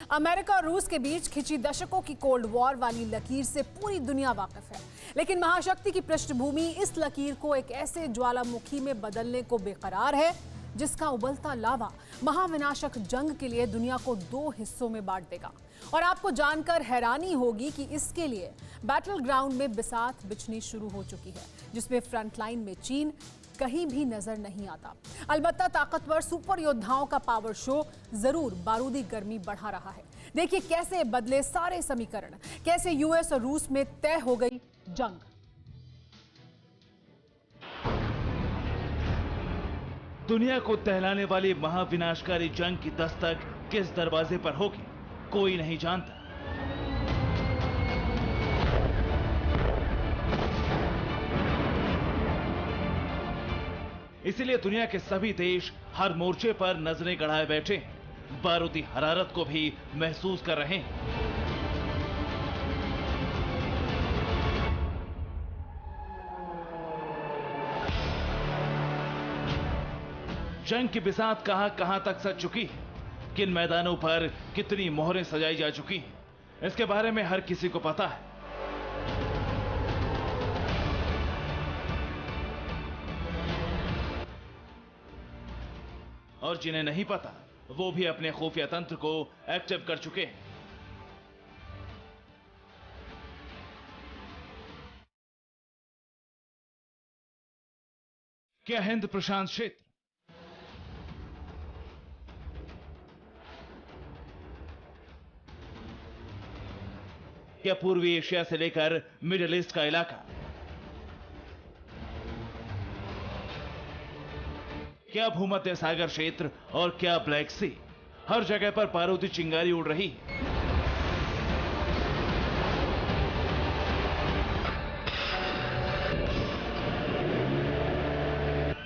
America और रूस के बीच खिंची दशकों की कोल्ड वॉर वाली लकीर से पूरी दुनिया वाकिफ है, लेकिन महाशक्ति की पृष्ठभूमि इस लकीर को एक ऐसे ज्वालामुखी में बदलने को बेकरार है जिसका उबलता लावा महाविनाशक जंग के लिए दुनिया को दो हिस्सों में बांट देगा। और आपको जानकर हैरानी होगी कि इसके लिए बैटल ग्राउंड में बिसात बिछनी शुरू हो चुकी है, जिसमें फ्रंटलाइन में चीन कहीं भी नजर नहीं आता। अलबत्ता ताकतवर सुपर योद्धाओं का पावर शो जरूर बारूदी गर्मी बढ़ा रहा है। देखिए कैसे बदले सारे समीकरण, कैसे यूएस और रूस में तय हो गई जंग। दुनिया को टहलाने वाली महाविनाशकारी जंग की दस्तक किस दरवाजे पर होगी, कोई नहीं जानता। इसीलिए दुनिया के सभी देश हर मोर्चे पर नजरें गड़ाए बैठे हैं, बारूदी हरारत को भी महसूस कर रहे हैं। जंग की बिसात कहां तक सज चुकी है, किन मैदानों पर कितनी मोहरें सजाई जा चुकी हैं, इसके बारे में हर किसी को पता है। और जिन्हें नहीं पता वो भी अपने खुफिया तंत्र को एक्टिव कर चुके हैं। क्या हिंद प्रशांत क्षेत्र, क्या पूर्वी एशिया से लेकर मिडिल ईस्ट का इलाका, क्या भूमध्य सागर क्षेत्र और क्या ब्लैक सी, हर जगह पर बारूदी चिंगारी उड़ रही है।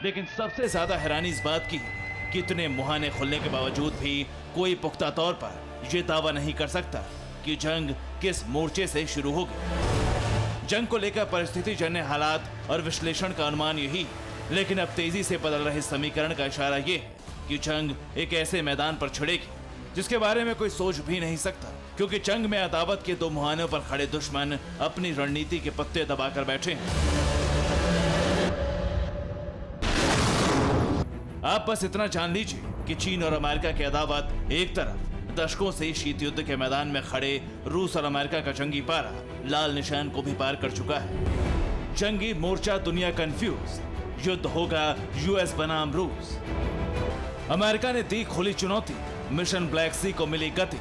लेकिन सबसे ज्यादा हैरानी इस बात की है कि इतने मुहाने खुलने के बावजूद भी कोई पुख्ता तौर पर यह दावा नहीं कर सकता कि जंग किस मोर्चे से शुरू होगी। जंग को लेकर परिस्थिति जन्य हालात और विश्लेषण का अनुमान यही, लेकिन अब तेजी से बदल रहे समीकरण का इशारा यह है कि जंग एक ऐसे मैदान पर छिड़ेगी जिसके बारे में कोई सोच भी नहीं सकता, क्योंकि जंग में अदावत के दो मुहानों पर खड़े दुश्मन अपनी रणनीति के पत्ते दबाकर बैठे हैं। आप बस इतना जान लीजिए कि चीन और अमेरिका की अदावत एक तरफ, दशकों से शीत युद्ध के मैदान में खड़े रूस और अमेरिका का जंगी पारा लाल निशान को भी पार कर चुका है। जंगी मोर्चा दुनिया कंफ्यूज, युद्ध होगा यूएस बनाम रूस। अमेरिका ने दी खुली चुनौती, मिशन ब्लैक सी को मिली गति।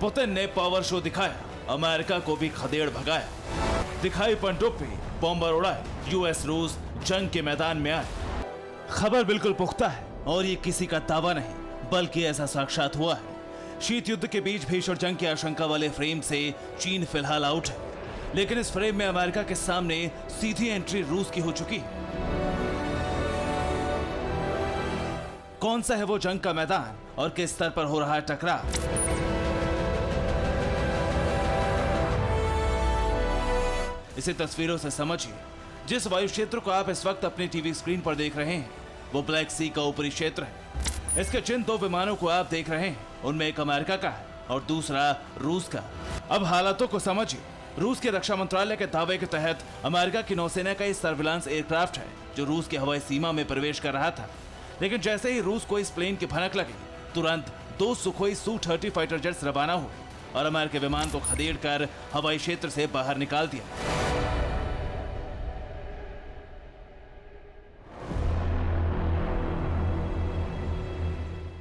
पुतिन ने पावर शो दिखाया, अमेरिका को भी खदेड़ भगाया। दिखाई पनडुब्बी, बॉम्बर उड़ाए, यूएस रूस जंग के मैदान में आए। खबर बिल्कुल पुख्ता है और ये किसी का दावा नहीं बल्कि ऐसा साक्षात हुआ है। शीत युद्ध के बीच भीषण जंग की आशंका वाले फ्रेम से चीन फिलहाल आउट है, लेकिन इस फ्रेम में अमेरिका के सामने सीधी एंट्री रूस की हो चुकी है। कौन सा है वो जंग का मैदान और किस स्तर पर हो रहा है टकराव? इसे तस्वीरों से समझिए। जिस वायु क्षेत्र को आप इस वक्त अपनी टीवी स्क्रीन पर देख रहे हैं वो ब्लैक सी का ऊपरी क्षेत्र है। इसके जिन दो विमानों को आप देख रहे हैं उनमें एक अमेरिका का है और दूसरा रूस का। अब हालातों को समझिए। रूस के रक्षा मंत्रालय के दावे के तहत अमेरिका की नौसेना का इस सर्विलांस एयरक्राफ्ट है जो रूस की हवाई सीमा में प्रवेश कर रहा था, लेकिन जैसे ही रूस को इस प्लेन की भनक लगी तुरंत दो सुखोई Su-30 फाइटर जेट्स रवाना हुए और अमेरिकी विमान को खदेड़ कर हवाई क्षेत्र से बाहर निकाल दिया।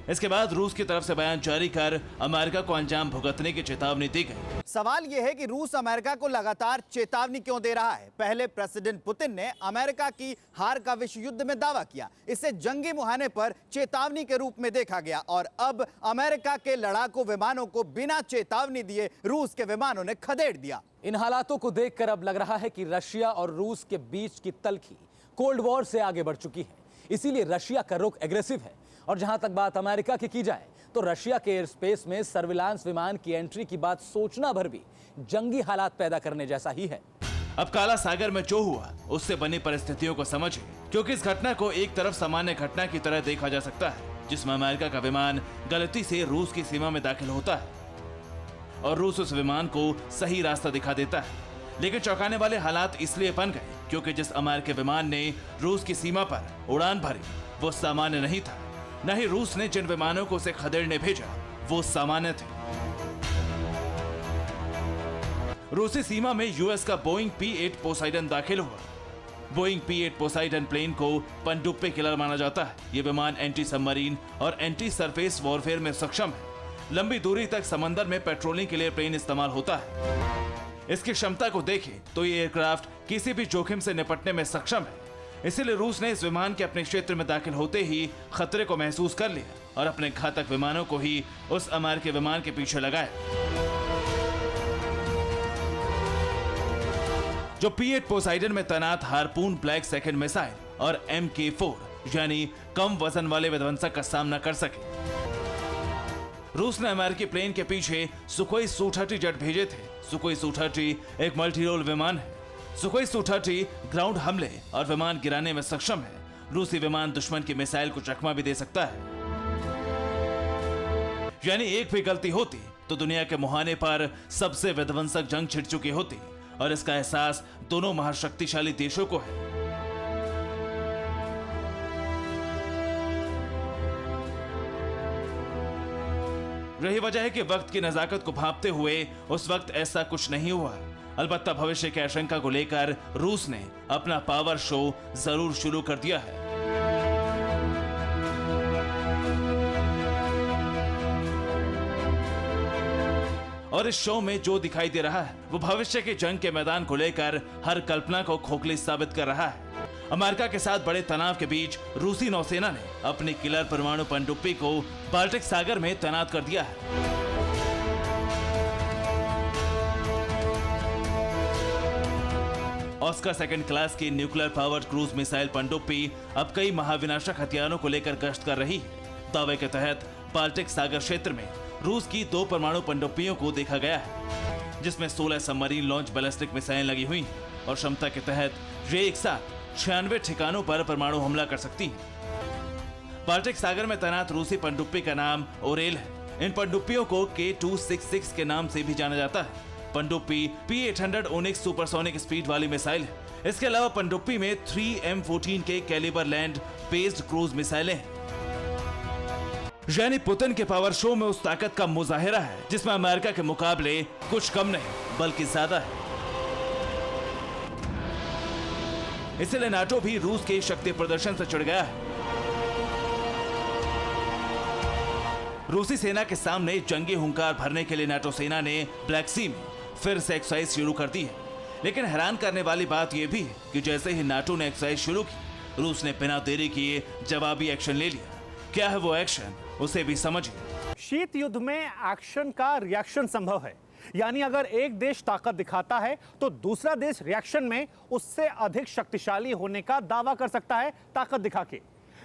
इसके बाद रूस की तरफ से बयान जारी कर अमेरिका को अंजाम भुगतने की चेतावनी दी गई। सवाल यह है कि रूस अमेरिका को लगातार चेतावनी क्यों दे रहा है। पहले प्रेसिडेंट पुतिन ने अमेरिका की हार का विश्व युद्ध में दावा किया, इसे जंगी मुहाने पर चेतावनी के रूप में देखा गया और अब अमेरिका के लड़ाकू विमानों को बिना चेतावनी दिए रूस के विमानों ने खदेड़ दिया। इन हालातों को देखकर अब लग रहा है कि रशिया और रूस के बीच की तल्खी कोल्ड वॉर से आगे बढ़ चुकी है। इसीलिए रशिया का रुख एग्रेसिव है और जहां तक बात अमेरिका की जाए तो रशिया के एयर स्पेस में सर्विलांस विमान की एंट्री की बात सोचना भर भी जंगी हालात पैदा करने जैसा ही है। अब काला सागर में जो हुआ उससे बनी परिस्थितियों को समझिए, क्योंकि इस घटना को एक तरफ सामान्य घटना की तरह देखा जा सकता है जिसमें अमेरिका का विमान गलती से रूस की सीमा में दाखिल होता है और रूस उस विमान को सही रास्ता दिखा देता है। लेकिन चौंकाने वाले हालात इसलिए बन गए क्योंकि जिस अमेरिकी विमान ने रूस की सीमा पर उड़ान भरी वो सामान्य नहीं था, न ही रूस ने जिन विमानों को उसे खदेड़ने भेजा वो सामान्य थे। रूसी सीमा में यूएस का बोइंग P-8 पोसाइडन दाखिल हुआ। बोइंग P-8 पोसाइडन प्लेन को पनडुब्बी किलर माना जाता है। ये विमान एंटी सबमरीन और एंटी सरफेस वॉरफेयर में सक्षम है। लंबी दूरी तक समंदर में पेट्रोलिंग के लिए प्लेन इस्तेमाल होता है। इसकी क्षमता को देखें तो ये एयरक्राफ्ट किसी भी जोखिम से निपटने में सक्षम है। इसीलिए रूस ने इस विमान के अपने क्षेत्र में दाखिल होते ही खतरे को महसूस कर लिया और अपने घातक विमानों को ही उस अमेरिकी विमान के पीछे लगाया। जो P-8 पोसाइडन में तैनात हार्पून ब्लैक सेकंड मिसाइल और MK-4 यानी कम वजन वाले विध्वंसक का सामना कर सके। रूस ने अमेरिकी प्लेन के पीछे सुखोई Su-30 जेट भेजे थे। सुखोई Su-30 एक मल्टी रोल विमान है। सुखोई Su-30 ग्राउंड हमले और विमान गिराने में सक्षम है। रूसी विमान दुश्मन की मिसाइल को चकमा भी दे सकता है। यानी एक भी गलती होती तो दुनिया के मुहाने पर सबसे विध्वंसक जंग छिड़ चुकी होती और इसका एहसास दोनों महाशक्तिशाली देशों को है। रही वजह है कि वक्त की नजाकत को भांपते हुए उस वक्त ऐसा कुछ नहीं हुआ। अलबत्ता भविष्य की आशंका को लेकर रूस ने अपना पावर शो जरूर शुरू कर दिया है। और इस शो में जो दिखाई दे रहा है वो भविष्य की जंग के मैदान को लेकर हर कल्पना को खोखली साबित कर रहा है। अमेरिका के साथ बड़े तनाव के बीच रूसी नौसेना ने अपनी किलर परमाणु पनडुब्बी को बाल्टिक सागर में तैनात कर दिया है। ऑस्कर सेकंड क्लास की न्यूक्लियर पावर्ड क्रूज मिसाइल पनडुब्बी अब कई महाविनाशक हथियारों को लेकर गश्त कर रही है। दावे के तहत बाल्टिक सागर क्षेत्र में रूस की 2 परमाणु पनडुब्बियों को देखा गया है, जिसमें 16 सबमरीन लॉन्च बैलिस्टिक मिसाइल लगी हुई हैं और क्षमता के तहत ये एक साथ 96 ठिकानों पर परमाणु हमला कर सकती हैं। बाल्टिक सागर में तैनात रूसी पनडुब्बी का नाम ओरेल है। इन पनडुब्बियों को K-266 के नाम से भी जाना जाता है। पनडुब्बी P-800 ओनिक्स सुपरसोनिक स्पीड वाली मिसाइल है। इसके अलावा पनडुब्बी में 3 M14 के कैलिबर लैंड बेस्ड क्रूज मिसाइलें हैं। यानी पुतिन के पावर शो में उस ताकत का मुजाहिरा है जिसमें अमेरिका के मुकाबले कुछ कम नहीं बल्कि ज्यादा है। इसलिए नाटो भी रूस के शक्ति प्रदर्शन से चिढ़ गया है। रूसी सेना के सामने जंगी हुंकार भरने के लिए नाटो सेना ने ब्लैक सी में फिर से एक्सरसाइज शुरू कर दी है। लेकिन हैरान करने वाली बात यह भी है कि जैसे ही नाटो ने एक्सरसाइज शुरू की, रूस ने बिना देरी किए जवाबी एक्शन ले लिया। क्या है वो एक्शन, उसे भी समझिए। शीत युद्ध में एक्शन का रिएक्शन संभव है, यानी अगर एक देश ताकत दिखाता है तो दूसरा देश रिएक्शन में उससे अधिक शक्तिशाली होने का दावा कर सकता है ताकत दिखा के।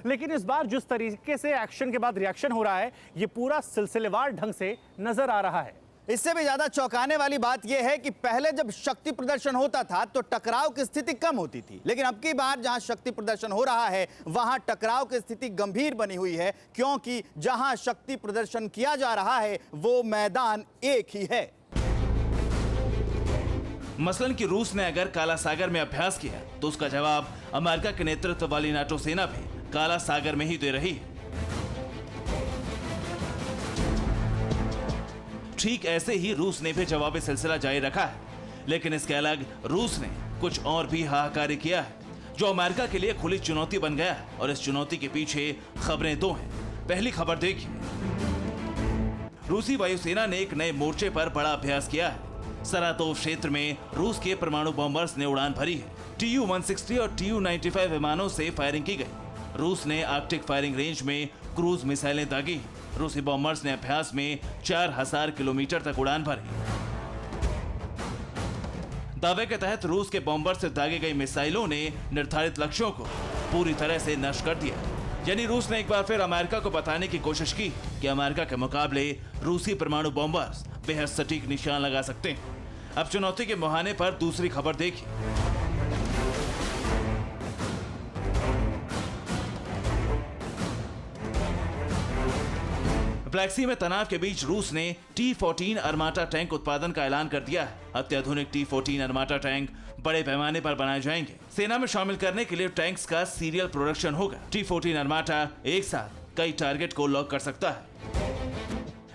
लेकिन इस बार जिस तरीके से एक्शन के बाद रिएक्शन हो रहा है, ये पूरा सिलसिलेवार ढंग से नजर आ रहा है। इससे भी ज्यादा चौंकाने वाली बात यह है कि पहले जब शक्ति प्रदर्शन होता था तो टकराव की स्थिति कम होती थी, लेकिन अब की बार जहां शक्ति प्रदर्शन हो रहा है वहां टकराव की स्थिति गंभीर बनी हुई है, क्योंकि जहां शक्ति प्रदर्शन किया जा रहा है वो मैदान एक ही है। मसलन कि रूस ने अगर काला सागर में अभ्यास किया तो उसका जवाब अमेरिका के नेतृत्व वाली नाटो सेना भी काला सागर में ही दे रही है। ठीक ऐसे ही रूस ने भी जवाबी सिलसिला जारी रखा है, लेकिन इसके अलग रूस ने कुछ और भी हाहाकार किया है जो अमेरिका के लिए खुली चुनौती बन गया है। और इस चुनौती के पीछे खबरें दो हैं। पहली खबर देखिए, रूसी वायुसेना ने एक नए मोर्चे पर बड़ा अभ्यास किया है। सरातोव क्षेत्र में रूस के परमाणु बॉम्बर्स ने उड़ान भरी है। Tu-160 और Tu-95 विमानों से फायरिंग की गई। रूस ने आर्कटिक फायरिंग रेंज में क्रूज मिसाइलें दागी। रूसी बॉम्बर्स ने अभ्यास में 4000 किलोमीटर तक उड़ान भरी। दावे के तहत रूस के बॉम्बर से दागी गई मिसाइलों ने निर्धारित लक्ष्यों को पूरी तरह से नष्ट कर दिया। यानी रूस ने एक बार फिर अमेरिका को बताने की कोशिश की कि अमेरिका के मुकाबले रूसी परमाणु बॉम्बर्स बेहद सटीक निशान लगा सकते हैं। अब चुनौती के मुहाने पर दूसरी खबर देखिए। ब्लैक सी में तनाव के बीच रूस ने T-14 अर्माटा टैंक उत्पादन का ऐलान कर दिया है। अत्याधुनिक T-14 अर्माटा टैंक बड़े पैमाने पर बनाए जाएंगे। सेना में शामिल करने के लिए टैंक्स का सीरियल प्रोडक्शन होगा। T-14 अर्माटा एक साथ कई टारगेट को लॉक कर सकता है।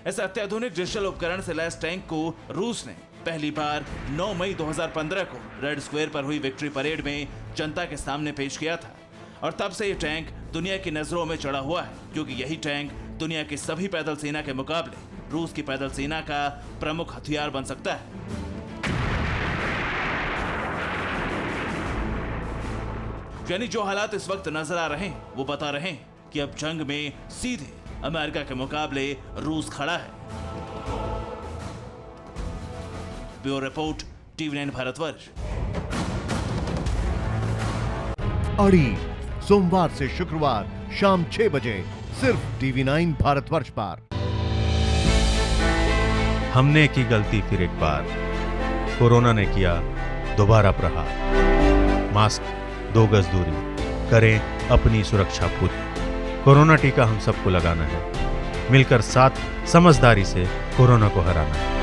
इस अत्याधुनिक डिजिटल उपकरण से लैस टैंक को रूस ने पहली बार 9 मई 2015 को रेड स्क्वायर पर हुई विक्ट्री परेड में जनता के सामने पेश किया था और तब से ये टैंक दुनिया की नजरों में चढ़ा हुआ है, क्योंकि यही टैंक दुनिया की सभी पैदल सेना के मुकाबले रूस की पैदल सेना का प्रमुख हथियार बन सकता है। यानी जो हालात इस वक्त नजर आ रहे हैं वो बता रहे हैं कि अब जंग में सीधे अमेरिका के मुकाबले रूस खड़ा है। Bureau report, TV9 Bharatvarsh. अड़ी सोमवार से शुक्रवार शाम 6 बजे सिर्फ TV9 भारतवर्ष पर। हमने की गलती फिर एक बार, कोरोना ने किया दोबारा प्रहार। मास्क, 2 गज दूरी, करें अपनी सुरक्षा पूरी। कोरोना टीका हम सबको लगाना है, मिलकर साथ समझदारी से कोरोना को हराना है।